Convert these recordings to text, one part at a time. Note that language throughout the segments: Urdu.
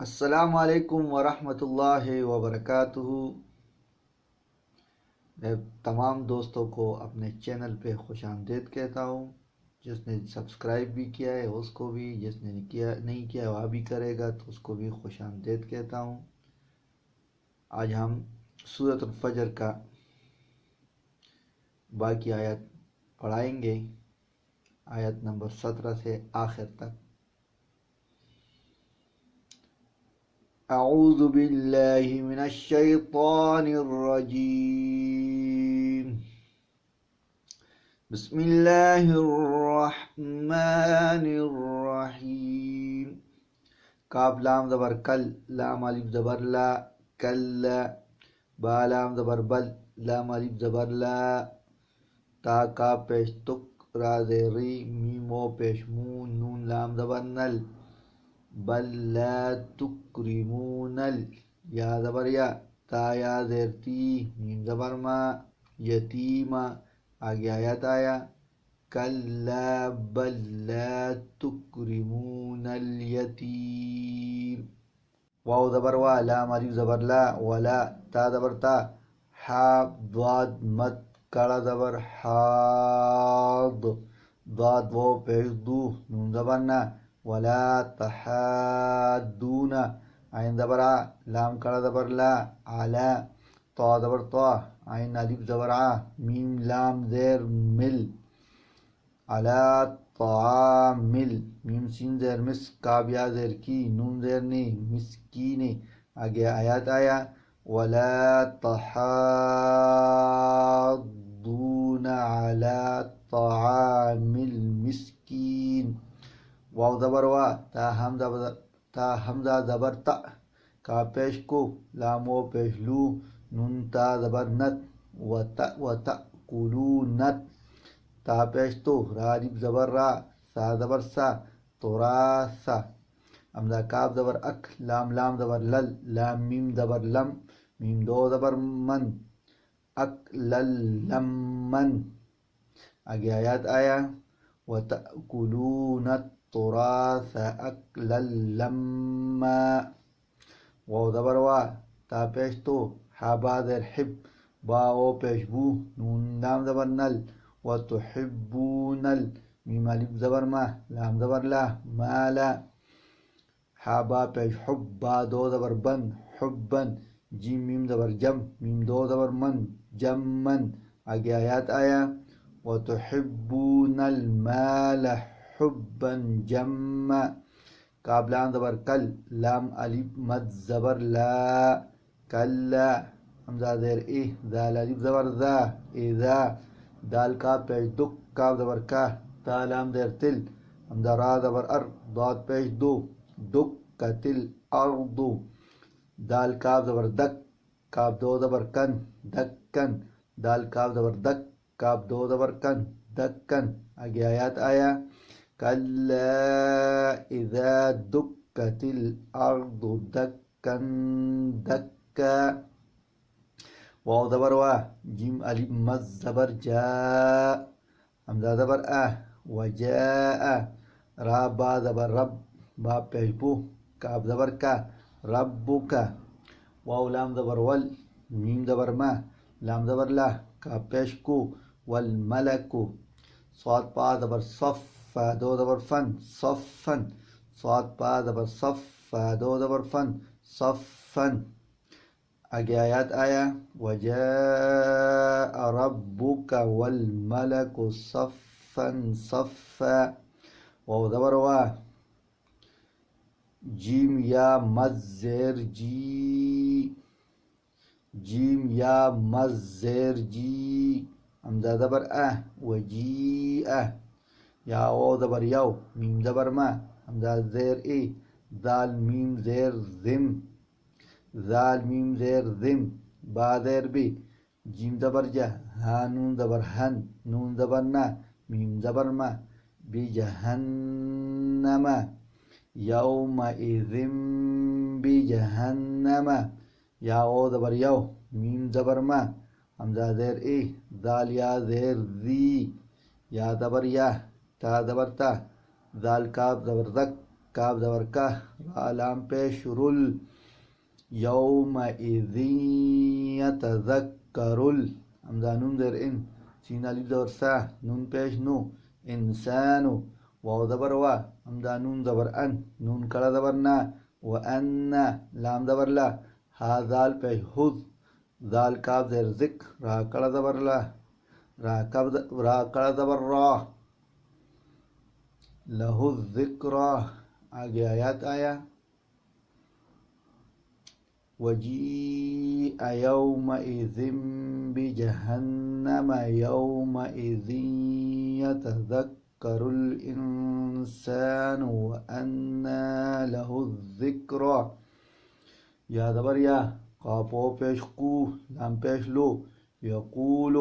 السلام علیکم ورحمۃ اللہ وبرکاتہ۔ میں تمام دوستوں کو اپنے چینل پہ خوش آمدید کہتا ہوں۔ جس نے سبسکرائب بھی کیا ہے اس کو بھی، جس نے نہیں کیا وہ بھی کرے گا تو اس کو بھی خوش آمدید کہتا ہوں۔ آج ہم سورۃ الفجر کا باقی آیت پڑھائیں گے، آیت نمبر 17 سے آخر تک۔ اعوذ باللہ من الشیطان الرجیم، بسم اللہ الرحمن الرحیم۔ کاف لام زبر کل، لام الف زبر لا، کل۔ با لام زبر بل، لام الف زبر لا، تا کاف پیش تک، را زیر ری، میم و پیش مو، نون لام زبر نل، بل لا تکرمون یا زبر یا، تا یا زیر تی، میم زبر ما، یتیما۔ آگے آیت آیا، کلا بل لا تکرمون الیتیم۔ واو زبر وا، لام الف زبر لا، ولا، تا زبر تا، حا ضاد مد، کڑا زبر حاض، ضاد و پیش دو، نون زبر نا، ولا تحادون، عین زبر آ، لام کڑا زبر لا، علا، طا زبر طا، عین الف زبر آ، میم لام زیر مل، علا طعامل، میم سین زیر مس، کاف یا زیر کی، نون زیر نی، مسکین۔ آگے آیات آیا، ولا تحاضون علی طعام المسکین۔ واو زبر وا، تا حمزہ زبر تا، کا پیش کو، لام و پیش لو، نون تا زبر نت، و تأکلونت، تا پیش تو، را الف زبر را، سا زبر سا، تراسا۔ حمزہ کاف زبر اک، لام زبر لل، لام میم زبر لم، میم دو زبر من، اک لل لمن۔ آگے آیات آیا، وَتَأْكُلُونَ التُّرَاثَ أَكْلًا لَمًّا۔ واو زبر وا، تا پیش تو، حا با زیر حب، با او پیش بو، نون لام زبر نل، وَتُحِبُّونَ میم الف زبر ما، لام زبر لا، مالا۔ حا با پیش حب، با دو زبر بن، حبن، جیم میم زبر جم، میم دو زبر من، جمن۔ آگے آیات آیا، وَتُحِبُّونَ الْمَالَ حُبًّا جَمًّا۔ کاف لام زبر کل، لام الف مد زبر لا، کلا، حمزہ زیر اے، ذال الف زبر ذا، اذا، دال کاف پیش دک، کاف زبر کا، تا لام زیر تل، حمزہ را زبر ار، ضاد پیش دو، دکتل ارض، دال کاف زبر دک، کاف دو زبر کن، دکن، دال کاف زبر دک، کاف دو زبر کن، دکن۔ آگے آیات آیا، کلا اذا دکت الارض دکن دکا۔ واو زبر وا، جیم الف مد زبر جا، حمزہ زبر آ، وجاء، را با زبر رب، با پیش بو، کاف زبر کا، ربک۔ واو لام زبر ول، میم زبر ما، لام زبر لا، کاف پیش کو، والملک۔ صاد پا زبر صف، فا دو زبر فن، صفن، صاد پا زبر صف، فا دو زبر فن، صفن۔ آگے آیات آیا، وجاء ربک والملک صفا صفا۔ واو زبر وا، جیم یا مد زیر جی، جیم یا مد زیر جی، حمزہ زبر آ، وجیء، یا او زبر یو، میم زبر ما، حمزہ زیر اے، ذال میم زیر زم، ذال میم زیر زم، با زیر بی، جیم زبر جہ، ہا نون زبر ہن، نون زبر نا، میم زبر ما، بی جہنم، یومئذ بی جہنم، یا او زبر یو، میم زبر ما، حمزہ زیر اے، ذال یا زیر زی، یا زبر یا، تا زبر تا، ذال کاف زبر زک، کاف زبر کا، را لام پیش رل، یومئذ یتذکر حمزہ نون زیر ان، سین الف زبر سا، نون پیش نو، انسان، واو زبر وا، حمزہ نون زبر ان، نون کڑا زبر نا، وان لام زبر لا، ہا زال پیش حز، زال کاف زیر ذک، را کڑا زبر لا، را کڑا زبر را، لہ الذکرہ. آگے آیات آیا، وجیء یومئذ بجہنم یومئذ یتذکر الانسان وانى لہ الذکرہ. یا زبر یا، قاف او پیش قو، لام پیش لو، یقول،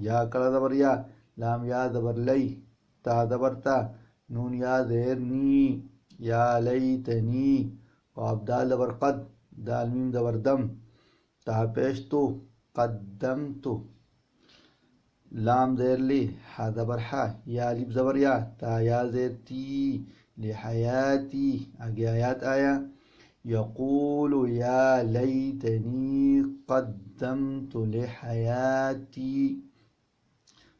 یا کڑا زبر یا، لام یا زبر لئی، تا زبر تا، نون یا زیر نی، یا لیتنی، قاف دال زبر قد، دال میم زبر دم، تا پیش تو، قدمت، لام زیر لی، ہا زبر ہا، یا الف زبر یا، تا یا زیر تی، لحیاتی. آگے آیات آیا، یقول یا لیتنی قدمت لحیاتی.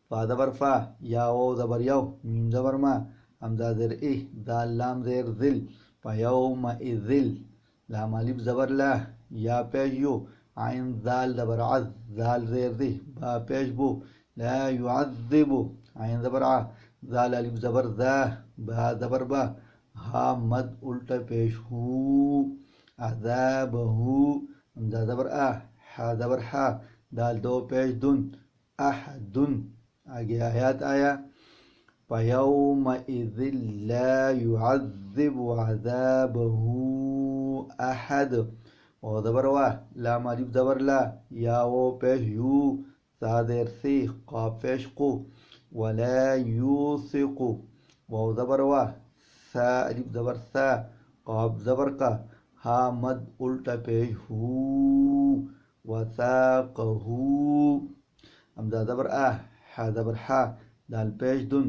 فا زبر فا، یا او زبر یو، میم زبر ما، حمزہ زیر اے، دال لام زیر ذل، فیومئذ، لام الف زبر لا، یا پیش یو، عین زال زبر عز، زال زیر دے، با پیش بو، لا یعذب، عین زبر ع، زال الف زبر ذا، با زبر با، ہا مد الٹا پیش ہو، عذابہ، حمزہ زبر آ، ہا زبر ہا، دال دو پیش دن، احدن. آگے آیات آیا، فَيَوْمَئِذٍ لَا يُعَذِّبُ عَذَابَهُ أَحَدٌ. او زبر وا، لام الف زبر لا، یا او پیش یو، سا زیر سی، قاف پیش قو، ولا یوثق، واو زبر وا، سا الف زبر سا، قاف زبر کا، ہا مد الٹا پیش ہو، وثاقہ، حمزہ زبر آ، ہا زبر ہا، دال پیش دن،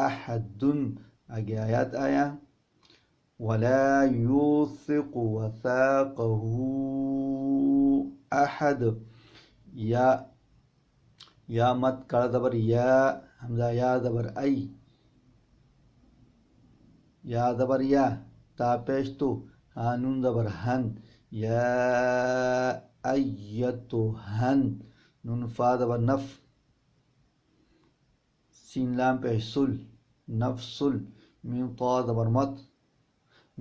احدن. آگے آیات آیا، ولا یوثق وثاقہ احد. یا مت کڑا زبر یا، حمزہ یا زبر ای، یا زبر یا، تا پیش تو، ہا نون زبر ہن، یا ایتہن، نون فا زبر نف، سین لام پیش سل، نفسل، میم طا زبر مت،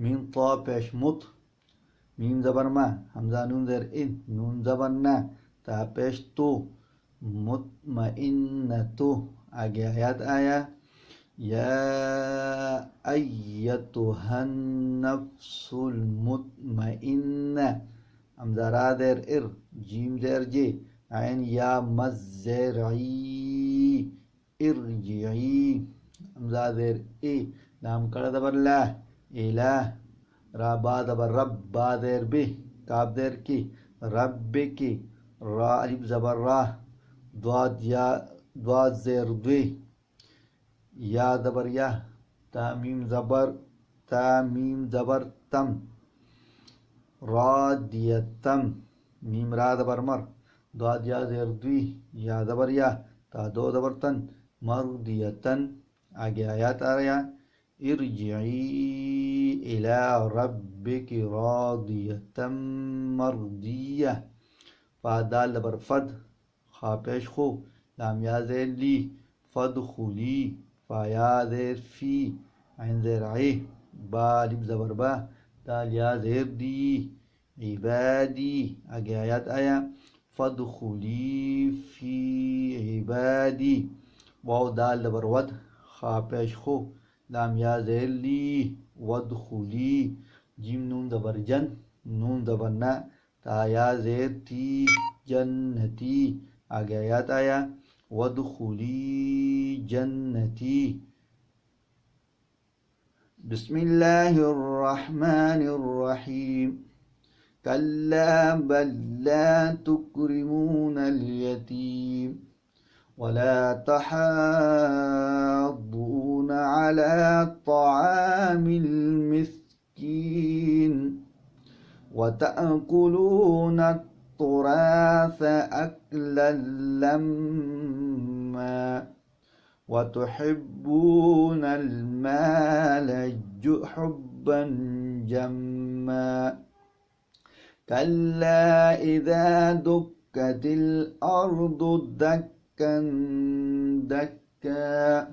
میم طا پیش مت، میم زبر ما، حمزہ نون زیر ان، نون زبر نا، تا پیش تو، مطمئنتو. آگے آیات آیا، یا ایتہا النفس المطمئنہ، حمزہ را زیر ار، جیم زیر جے، عین یا مز زیر عی، ارجعی، حمزہ زیر اے، لام کڑا زبر لا، الہ، را با زبر رب، با زیر بے، کاف زیر کی، رب کی، را الف زبر را، ضاد زیر دوے، یا زبر یا، تا میم زبر تم، رادیتم، میم را زبر مر، ضاد یا زیر دوی، یا زبر یا، تا دو زبر تن، مردیتن. آگے آیات آ رہا، ارجعی الی ربک راضیتا مرضیہ. فا دال زبر فد، خا پیش خو، لام یا زیر لی، فدخلی، فا یا زیر فی، عین زیر عی، با الف زبر با، دال یا زیر دی، عبادی. آگے آیات آیا، فدخلی فی عبادی. واو دال زبر ود، خا پیش خو، لام یا زیر لی، ودخلی، جیم نون زبر جن، نون زبر نا، تا یا زیر تی، جنتی. آگے آیات آیا، وادخلی جنتی. بسم اللہ الرحمن الرحیم، کلا بل لا تکرمون الیتیم ولا تحاضون على طعام المسکین مسكين وتأكلون التراث أكلا لما وتحبون المال حبا جما كلا إذا دكت الأرض دكا دكا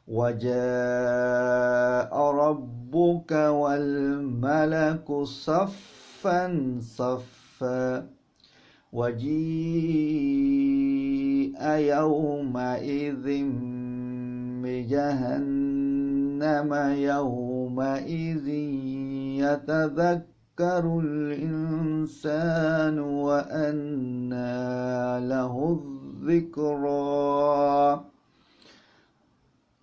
وجاء ربك والملك صفا صفا وجيء يومئذ بجهنم يومئذ يتذكر الإنسان وأنى له الذكرى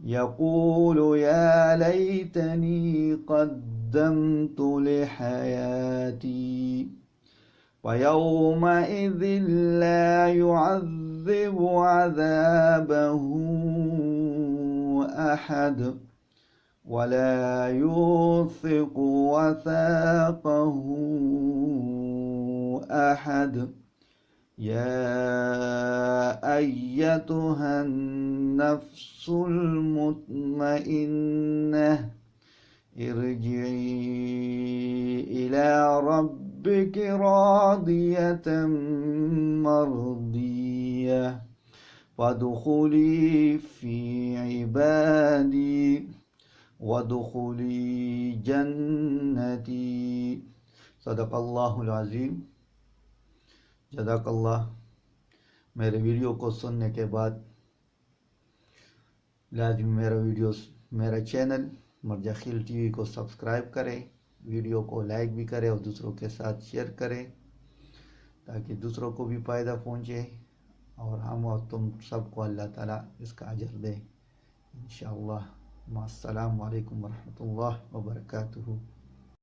يقول يا ليتني قدمت لحياتي ويومئذ لا يعذب عذابه أحد ولا يوثق وثاقه أحد يا أيتها النفس المطمئنة ارجعي إلى ربك راضية مرضية فادخلي في عبادي وادخلي جنتي صدق اللہ العظیم. جزاک اللہ. میرے ویڈیو کو سننے کے بعد لازم میرا چینل مرجع خیل ٹی وی کو سبسکرائب کریں، ویڈیو کو لائک بھی کریں اور دوسروں کے ساتھ شیئر کریں تاکہ دوسروں کو بھی فائدہ پہنچے اور ہم اور تم سب کو اللہ تعالیٰ اس کا اجر دے انشاءاللہ. السلام علیکم ورحمۃ اللہ وبرکاتہ.